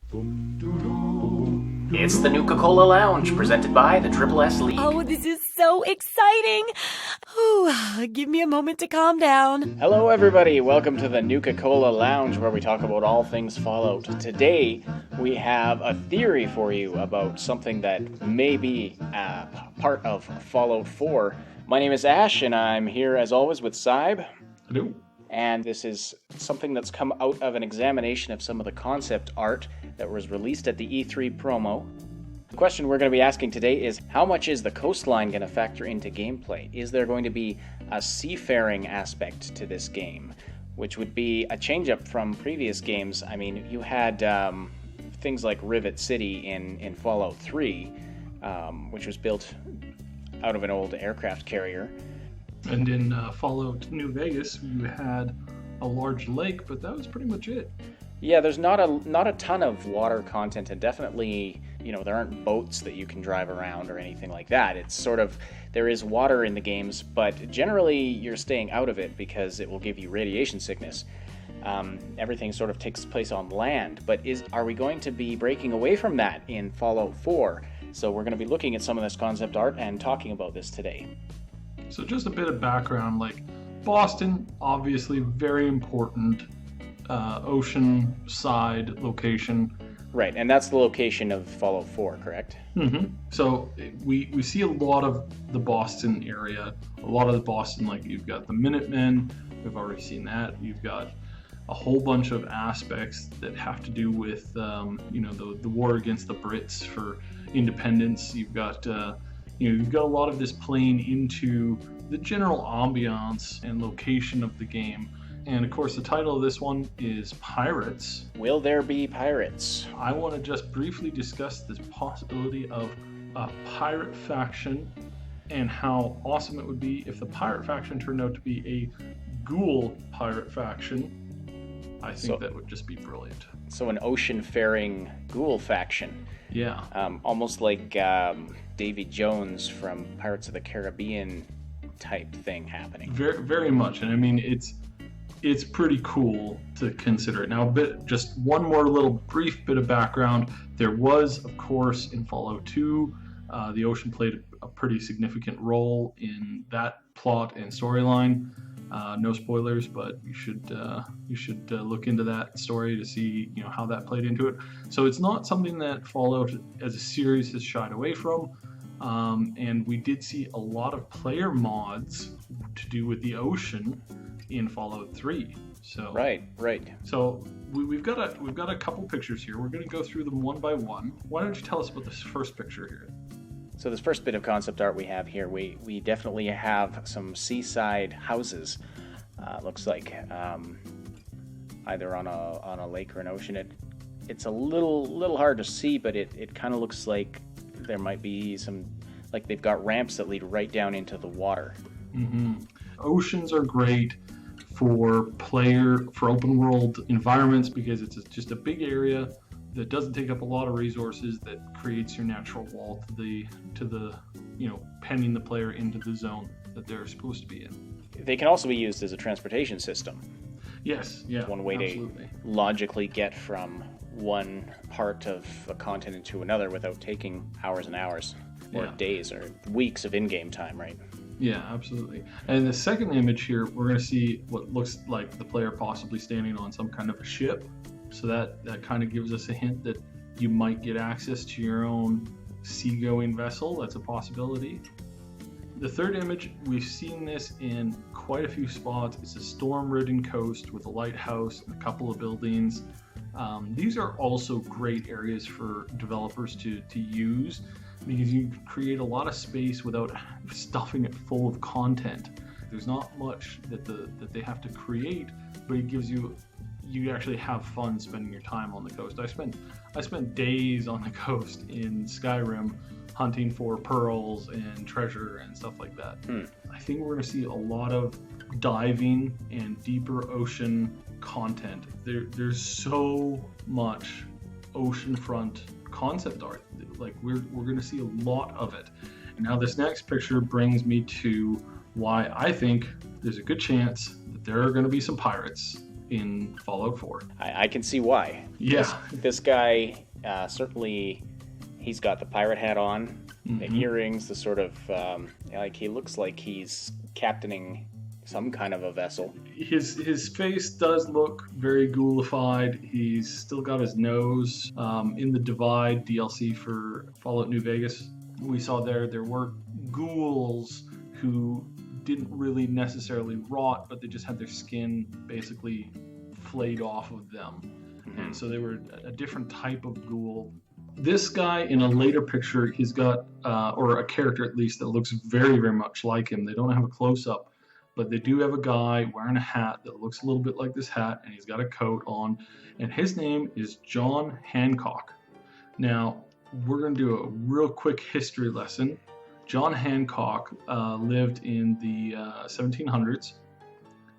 It's the Nuka-Cola Lounge, presented by the Triple S League. Oh, this is so exciting! Ooh, give me a moment to calm down. Hello everybody, welcome to the Nuka-Cola Lounge, where we talk about all things Fallout. Today, we have a theory for you about something that may be part of Fallout 4. My name is Ash, and I'm here as always with Syb. Hello. And this is something that's come out of an examination of some of the concept art that was released at the E3 promo. The question we're going to be asking today is, how much is the coastline going to factor into gameplay? Is there going to be a seafaring aspect to this game, which would be a change-up from previous games? I mean, you had things like Rivet City in Fallout 3, which was built out of an old aircraft carrier. And in Fallout New Vegas, you had a large lake, but that was pretty much it. Yeah, there's not a ton of water content, and definitely, there aren't boats that you can drive around or anything like that. It's sort of, there is water in the games, but generally you're staying out of it because it will give you radiation sickness. Everything sort of takes place on land, but are we going to be breaking away from that in Fallout 4? So we're going to be looking at some of this concept art and talking about this today. So just a bit of background, Boston, obviously very important ocean side location. Right, and that's the location of Fallout 4, correct? Mm-hmm. So we see a lot of the Boston area, a lot of the Boston, you've got the Minutemen, we've already seen that. You've got a whole bunch of aspects that have to do with, the war against the Brits for independence. You've got a lot of this playing into the general ambiance and location of the game. And of course, the title of this one is Pirates. Will there be pirates? I want to just briefly discuss this possibility of a pirate faction and how awesome it would be if the pirate faction turned out to be a ghoul pirate faction. I think that would just be brilliant. So an ocean-faring ghoul faction. Yeah. Almost like Davy Jones from Pirates of the Caribbean type thing happening. Very, very much. And I mean, it's pretty cool to consider it. Now, just one more little brief bit of background. There was, of course, in Fallout 2, the ocean played a pretty significant role in that plot and storyline. No spoilers, but you should look into that story to see how that played into it. So it's not something that Fallout as a series has shied away from, and we did see a lot of player mods to do with the ocean in Fallout 3. So right. So we've got a couple pictures here. We're going to go through them one by one. Why don't you tell us about this first picture here? So this first bit of concept art we have here, we definitely have some seaside houses. Looks like either on a lake or an ocean. It's a little hard to see, but it kind of looks like there might be some, they've got ramps that lead right down into the water. Mm-hmm. Oceans are great for open world environments because it's just a big area that doesn't take up a lot of resources, that creates your natural wall to the penning the player into the zone that they're supposed to be in. They can also be used as a transportation system. Yes, yeah. One way absolutely. To logically get from one part of a continent to another without taking hours and hours, or days or weeks of in-game time, right? Yeah, absolutely. And the second image here, we're going to see what looks like the player possibly standing on some kind of a ship. So that kind of gives us a hint that you might get access to your own seagoing vessel. That's a possibility. The third image, we've seen this in quite a few spots. It's a storm-ridden coast with a lighthouse and a couple of buildings. These are also great areas for developers to use because you can create a lot of space without stuffing it full of content. There's not much that they have to create, but it gives you actually have fun spending your time on the coast. I spent days on the coast in Skyrim hunting for pearls and treasure and stuff like that. I think we're going to see a lot of diving and deeper ocean content. There's so much oceanfront concept art. We're going to see a lot of it. And now this next picture brings me to why I think there's a good chance that there are going to be some pirates in Fallout 4. I can see why. Yeah. This guy, certainly, he's got the pirate hat on, the earrings, the sort of, like he looks like he's captaining some kind of a vessel. His face does look very ghoulified. He's still got his nose. In the Divide DLC for Fallout New Vegas, we saw there were ghouls who didn't really necessarily rot, but they just had their skin basically flayed off of them. And so they were a different type of ghoul. This guy, in a later picture, he's got, or a character at least, that looks very, very much like him. They don't have a close-up, but they do have a guy wearing a hat that looks a little bit like this hat, and he's got a coat on, and his name is John Hancock. Now, we're going to do a real quick history lesson. John Hancock lived in the 1700s,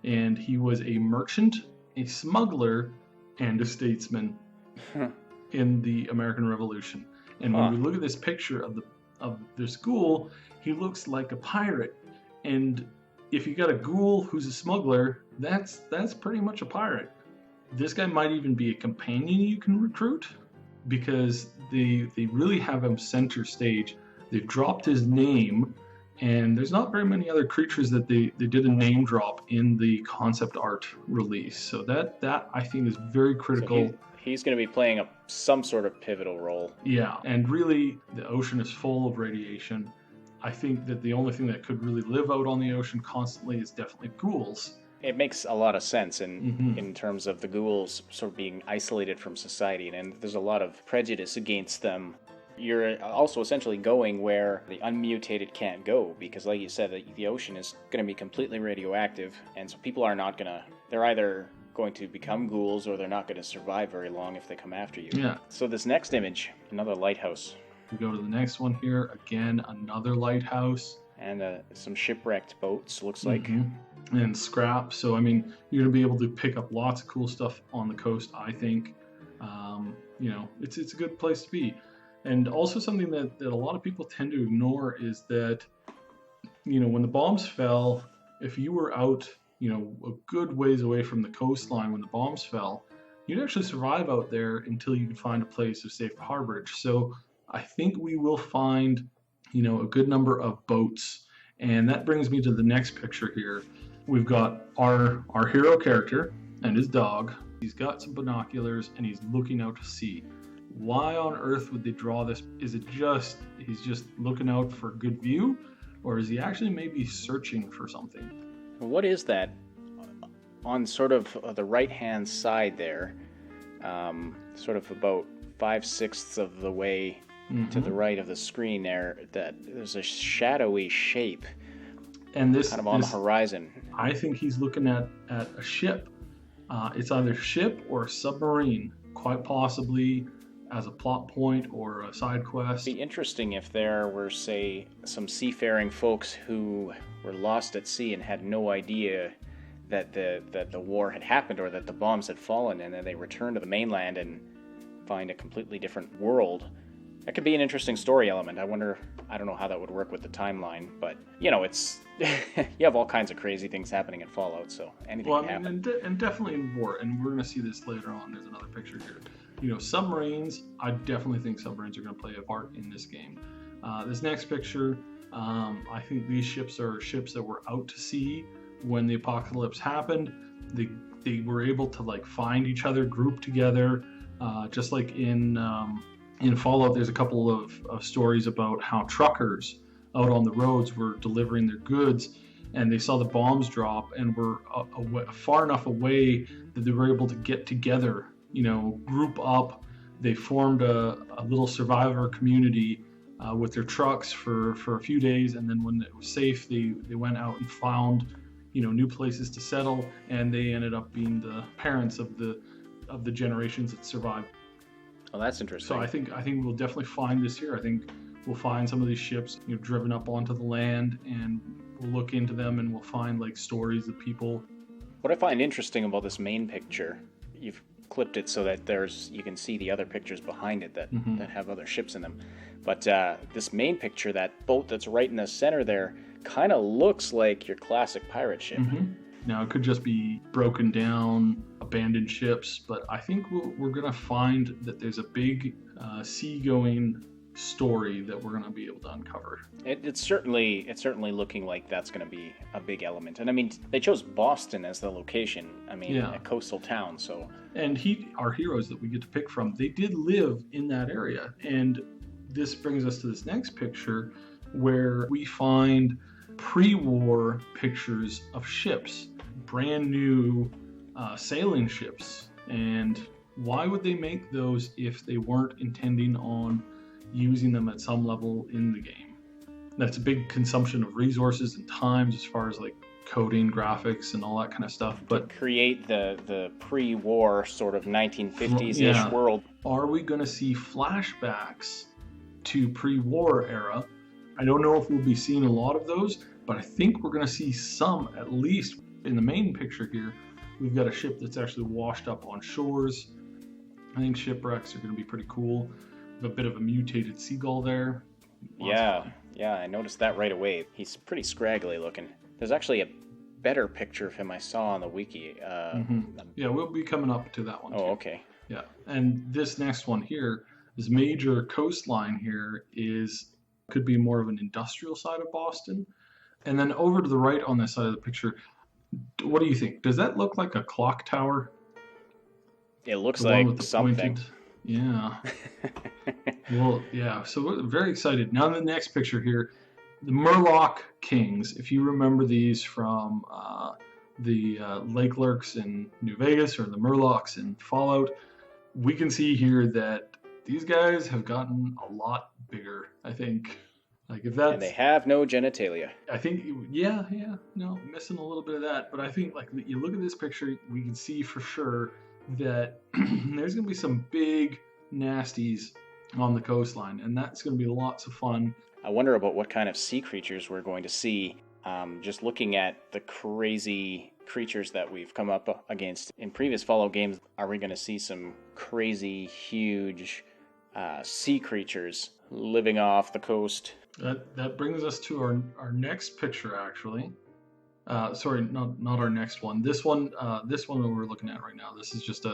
and he was a merchant, a smuggler, and a statesman in the American Revolution. And when we look at this picture of this ghoul, he looks like a pirate. And if you got a ghoul who's a smuggler, that's pretty much a pirate. This guy might even be a companion you can recruit, because they really have him center stage. They've dropped his name, and there's not very many other creatures that they did a name drop in the concept art release. So that I think is very critical. So he's going to be playing some sort of pivotal role. Yeah, and really the ocean is full of radiation. I think that the only thing that could really live out on the ocean constantly is definitely ghouls. It makes a lot of sense in terms of the ghouls sort of being isolated from society, and there's a lot of prejudice against them. You're also essentially going where the unmutated can't go, because like you said, the ocean is going to be completely radioactive, and so people are not going to, they're either going to become ghouls or they're not going to survive very long if they come after you. Yeah. So this next image, another lighthouse. We go to the next one here, again, another lighthouse. And some shipwrecked boats, looks like. And scrap. So, I mean, you're going to be able to pick up lots of cool stuff on the coast, I think. It's a good place to be. And also something that a lot of people tend to ignore is that, when the bombs fell, if you were out, a good ways away from the coastline when the bombs fell, you'd actually survive out there until you could find a place of safe harborage. So I think we will find, a good number of boats. And that brings me to the next picture here. We've got our hero character and his dog. He's got some binoculars and he's looking out to sea. Why on earth would they draw this? Is it just he's just looking out for a good view, or is he actually maybe searching for something? What is that on sort of the right-hand side there, sort of about 5/6 of the way to the right of the screen there, that there's a shadowy shape and this kind of on the horizon? I think he's looking at a ship. It's either ship or a submarine, quite possibly as a plot point or a side quest. It'd be interesting if there were, say, some seafaring folks who were lost at sea and had no idea that the war had happened or that the bombs had fallen, and then they return to the mainland and find a completely different world. That could be an interesting story element. I don't know how that would work with the timeline, but it's you have all kinds of crazy things happening in Fallout, so anything can happen. And definitely in war, and we're going to see this later on. There's another picture here. Submarines, I definitely think submarines are going to play a part in this game. This next picture, I think these ships are ships that were out to sea when the apocalypse happened. They were able to find each other, group together, just like in Fallout. There's a couple of stories about how truckers out on the roads were delivering their goods, and they saw the bombs drop and were far enough away that they were able to get together, group up. They formed a little survivor community with their trucks for a few days, and then when it was safe, they went out and found new places to settle, and they ended up being the parents of the generations that survived. Oh, that's interesting. So I think we'll definitely find this here. I think we'll find some of these ships driven up onto the land, and we'll look into them and we'll find stories of people. What I find interesting about this main picture, you've clipped it so that you can see the other pictures behind it that have other ships in them. But this main picture, that boat that's right in the center there, kind of looks like your classic pirate ship. Now, it could just be broken down, abandoned ships, but I think we're going to find that there's a big seagoing story that we're going to be able to uncover. It's certainly looking like that's going to be a big element. And I mean, they chose Boston as the location. I mean, a coastal town, so. And our heroes that we get to pick from, they did live in that area. And this brings us to this next picture where we find pre-war pictures of ships, brand new sailing ships. And why would they make those if they weren't intending on using them at some level in the game? That's a big consumption of resources and times as far as like coding, graphics, and all that kind of stuff. But create the pre-war sort of 1950s-ish world. Are we going to see flashbacks to pre-war era? I don't know if we'll be seeing a lot of those, but I think we're going to see some, at least in the main picture here. We've got a ship that's actually washed up on shores. I think shipwrecks are going to be pretty cool. A bit of a mutated seagull there. Yeah, I noticed that right away. He's pretty scraggly looking. There's actually a better picture of him I saw on the wiki. Yeah, we'll be coming up to that one too. Oh, okay. Yeah, and this next one here, this major coastline here could be more of an industrial side of Boston. And then over to the right on this side of the picture, what do you think? Does that look like a clock tower? It looks like something. Pointed... Yeah. Well, yeah, so we're very excited. Now the next picture here, the Murloc Kings. If you remember these from the Lake Lurks in New Vegas or the Murlocs in Fallout, we can see here that these guys have gotten a lot bigger, I think. Like if that's, and they have no genitalia. I think, no, missing a little bit of that. But I think, like, you look at this picture, we can see for sure that there's going to be some big nasties on the coastline, and that's going to be lots of fun. I wonder about what kind of sea creatures we're going to see. Just looking at the crazy creatures that we've come up against in previous Fallout games, are we going to see some crazy, huge sea creatures living off the coast? That brings us to our next picture, actually. Sorry, not our next one. This one that we're looking at right now. This is just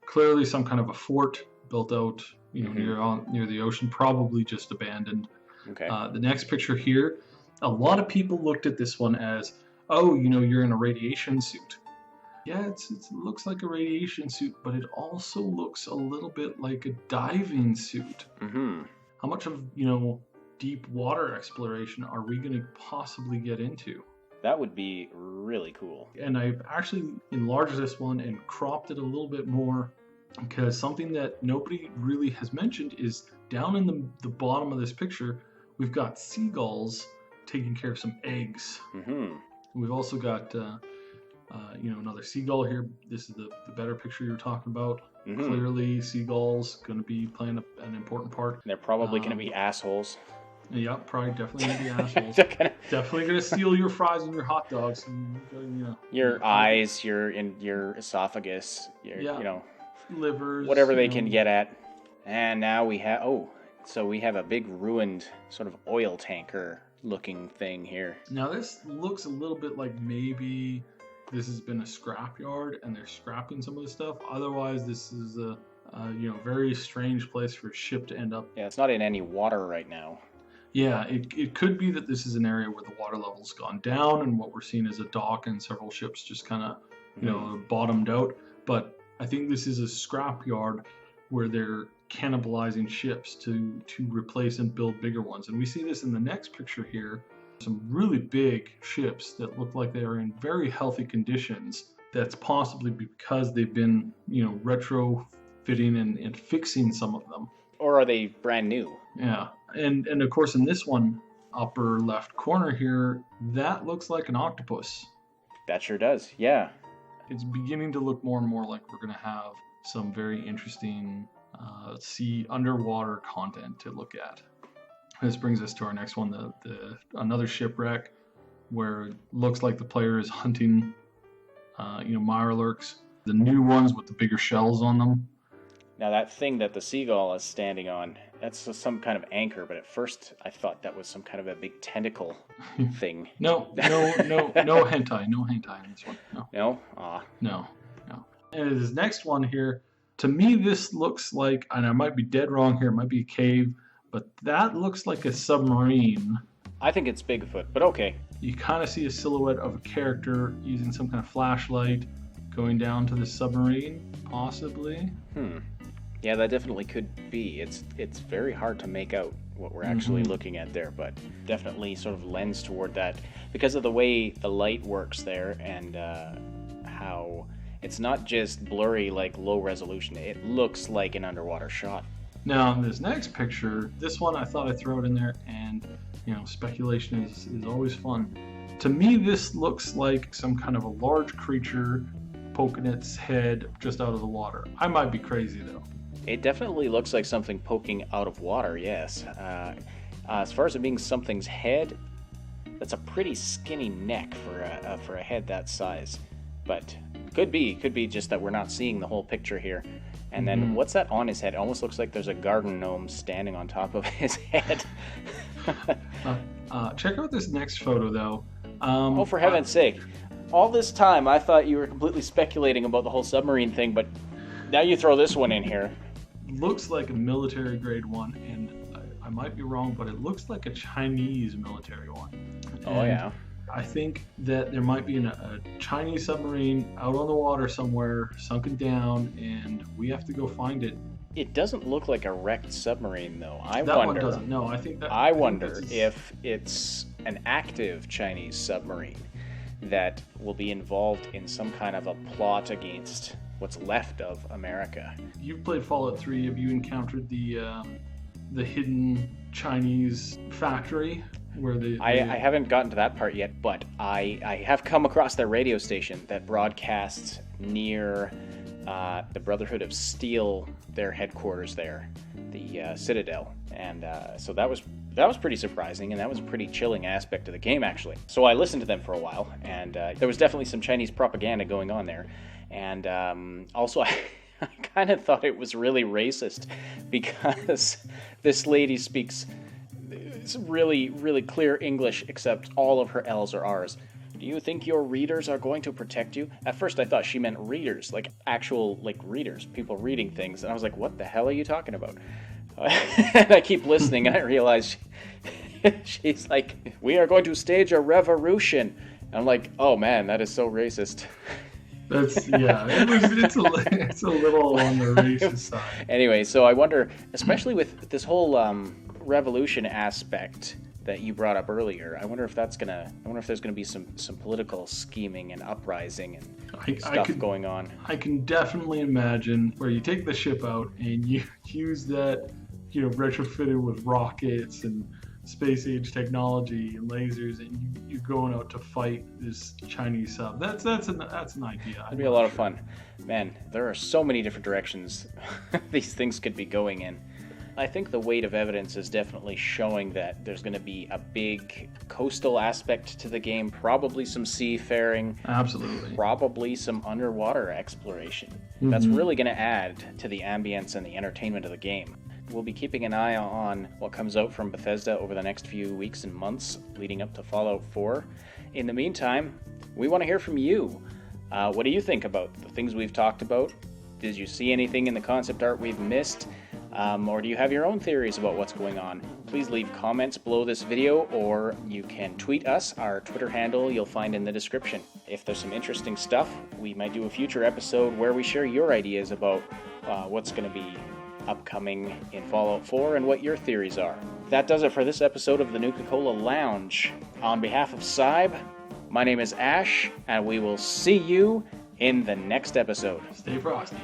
clearly some kind of a fort built out, near the ocean, probably just abandoned. Okay. The next picture here, a lot of people looked at this one as, oh, you're in a radiation suit. Yeah, it looks like a radiation suit, but it also looks a little bit like a diving suit. Mm-hmm. How much of, deep water exploration are we going to possibly get into? That would be really cool. And I've actually enlarged this one and cropped it a little bit more, because something that nobody really has mentioned is down in the bottom of this picture, we've got seagulls taking care of some eggs. Mm-hmm. We've also got another seagull here. This is the better picture you're talking about. Mm-hmm. Clearly, seagulls going to be playing an important part. They're probably going to be assholes. Yeah, probably definitely going to be assholes. Definitely going to steal your fries and your hot dogs. And, your eyes, your esophagus, livers, whatever they can get at. And now we have we have a big ruined sort of oil tanker looking thing here. Now this looks a little bit like maybe this has been a scrapyard and they're scrapping some of the stuff. Otherwise, this is a very strange place for a ship to end up. Yeah, it's not in any water right now. Yeah, it could be that this is an area where the water level's gone down and what we're seeing is a dock and several ships just kind of, bottomed out. But I think this is a scrapyard where they're cannibalizing ships to replace and build bigger ones. And we see this in the next picture here. Some really big ships that look like they are in very healthy conditions. That's possibly because they've been, retrofitting and fixing some of them. Or are they brand new? Yeah. And of course in this one, upper left corner here, that looks like an octopus. That sure does, yeah. It's beginning to look more and more like we're going to have some very interesting underwater content to look at. This brings us to our next one, another shipwreck where it looks like the player is hunting, Murlocs, the new ones with the bigger shells on them. Now that thing that the seagull is standing on, that's some kind of anchor, but at first I thought that was some kind of a big tentacle thing. No hentai. No hentai in this one. No. No? Aw. No. And this next one here, to me this looks like, and I might be dead wrong here, it might be a cave, but that looks like a submarine. I think it's Bigfoot, but okay. You kind of see a silhouette of a character using some kind of flashlight going down to the submarine, possibly. Yeah, that definitely could be. It's very hard to make out what we're actually looking at there, but definitely sort of lends toward that because of the way the light works there and how it's not just blurry like low resolution. It looks like an underwater shot. Now, in this next picture, this one I thought I'd throw it in there, and speculation is always fun. To me, this looks like some kind of a large creature poking its head just out of the water. I might be crazy though. It definitely looks like something poking out of water, yes. As far as it being something's head, that's a pretty skinny neck for a head that size. But could be just that we're not seeing the whole picture here. And then what's that on his head? It almost looks like there's a garden gnome standing on top of his head. Check out this next photo though. Oh, for heaven's sake. All this time I thought you were completely speculating about the whole submarine thing, but now you throw this one in here. Looks like a military grade one, and I might be wrong, but it looks like a Chinese military one. Oh, yeah. I think that there might be a Chinese submarine out on the water somewhere, sunken down, and we have to go find it. It doesn't look like a wrecked submarine, though. I wonder if it's an active Chinese submarine that will be involved in some kind of a plot against what's left of America. You've played Fallout 3. Have you encountered the hidden Chinese factory where I haven't gotten to that part yet, but I have come across their radio station that broadcasts near the Brotherhood of Steel, their headquarters there, the Citadel, and so that was pretty surprising, and that was a pretty chilling aspect of the game, actually. So I listened to them for a while, and there was definitely some Chinese propaganda going on there, and also I kind of thought it was really racist because this lady speaks really, really clear English, except all of her L's are R's. Do you think your readers are going to protect you? At first I thought she meant readers, like actual readers, people reading things, and I was like, what the hell are you talking about? And I keep listening and I realize she's like, we are going to stage a revolution. And I'm like, oh man, that is so racist. It's a little on the racist side. Anyway, so I wonder, especially with this whole revolution aspect that you brought up earlier, I wonder if there's gonna be some political scheming and uprising and stuff going on. I can definitely imagine where you take the ship out and you use that, retrofitted with rockets and space age technology and lasers, and you're going out to fight this Chinese sub. That's an idea. It'd be a lot of fun. Man, there are so many different directions these things could be going in. I think the weight of evidence is definitely showing that there's going to be a big coastal aspect to the game, probably some seafaring. Absolutely. Probably some underwater exploration. That's really going to add to the ambience and the entertainment of the game. We'll be keeping an eye on what comes out from Bethesda over the next few weeks and months leading up to Fallout 4. In the meantime, we want to hear from you. What do you think about the things we've talked about? Did you see anything in the concept art we've missed? Or do you have your own theories about what's going on? Please leave comments below this video, or you can tweet us. Our Twitter handle you'll find in the description. If there's some interesting stuff, we might do a future episode where we share your ideas about what's going to be upcoming in Fallout 4 and what your theories are. That does it for this episode of the Nuka-Cola Lounge. On behalf of Syb, my name is Ash, and we will see you in the next episode. Stay frosty.